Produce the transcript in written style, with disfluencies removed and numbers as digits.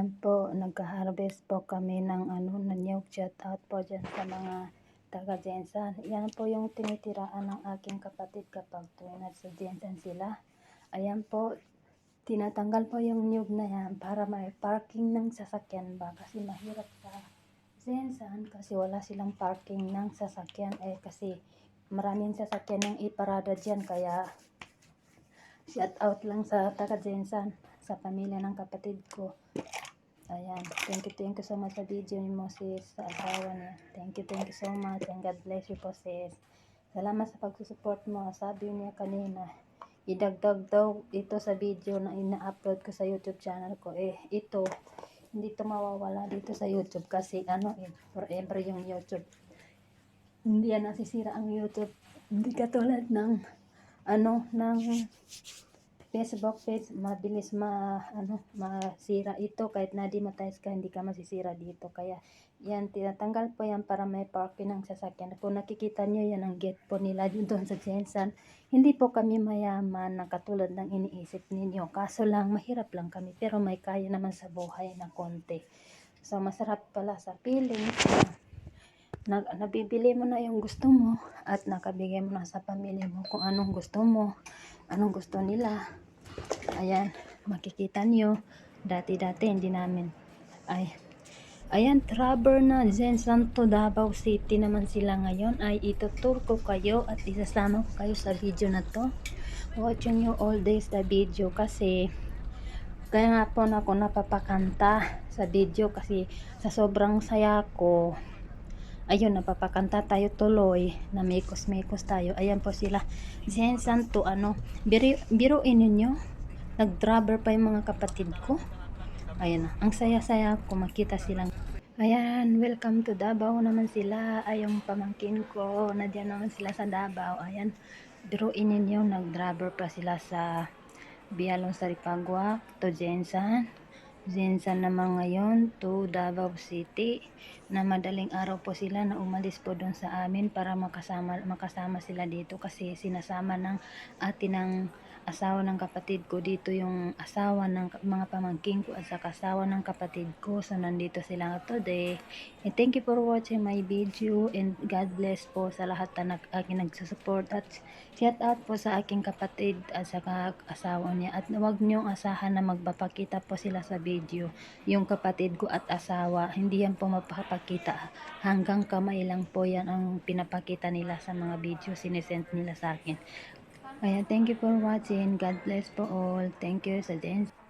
Ayan po, nagka-harvest po kami ng na niyog. Shout out po dyan sa mga taga Jensan. Yan po yung tinitiraan ng aking kapatid kapag tuwing nasa Jensan sila. Ayan po, tinatanggal po yung niyog na yan para may parking ng sasakyan ba. Kasi mahirap sa Jensan kasi wala silang parking ng sasakyan. Kasi maraming sasakyan yung iparada dyan. Kaya shout out lang sa taga Jensan, sa pamilya ng kapatid ko. Ayan, thank you so much sa video mo sis, sa asawa niya. Thank you so much and God bless you po sis. Salamat sa pagsusupport mo. Sabi niya kanina, idagdag daw ito sa video na ina-upload ko sa YouTube channel ko. Ito, hindi ito mawawala dito sa YouTube kasi forever yung YouTube. Hindi yan nasisira ang YouTube. Hindi katulad ng ng Facebook page, mabilis masira ito. Kahit na-demonetize ka, hindi ka masisira dito. Kaya yan, tinatanggal po yan para may parking ng sasakyan. Kung nakikita nyo, yan ang gate po nila doon sa Jensan. Hindi po kami mayaman na katulad ng iniisip ninyo. Kaso lang, mahirap lang kami. Pero may kaya naman sa buhay na konti. So, masarap pala sa feeling na nabibili mo na yung gusto mo at nakabigay mo na sa pamilya mo kung anong gusto mo, anong gusto nila. Ayan, makikita nyo, dati hindi namin ayan, rubber na Jensan to Davao City naman sila ngayon. Ay itutur ko kayo at isasama ko kayo sa video na to. Watching you all days the video kasi kaya nga po na ako napapakanta sa video kasi sa sobrang saya ko. Ayun, napapakanta tayo tuloy, na mekos tayo. Ayan po sila, Jensan to biruin ninyo, nag-rubber pa yung mga kapatid ko. Ayan na, ang saya-saya ko makita silang. Ayan, welcome to Davao naman sila. Ay, yung pamangkin ko, na diyan naman sila sa Davao. Ayan, biruin ninyo, nag-rubber pa sila sa Bialong Saripagua to Jensan naman ngayon to Davao City, na madaling araw po sila na umalis po doon sa amin para makasama sila dito kasi sinasama ng atin ng asawa ng kapatid ko dito, yung asawa ng mga pamangkin ko at saka asawa ng kapatid ko. So nandito sila today. And thank you for watching my video and God bless po sa lahat na akin nagsusupport at shout out po sa aking kapatid at saka asawa niya. At huwag niyong asahan na magpapakita po sila sa video, yung kapatid ko at asawa. Hindi yan po mapapakita, hanggang kamay lang po yan ang pinapakita nila sa mga video sinesend nila sa akin. Ayan, thank you for watching. God bless po all. Thank you sa Jensan.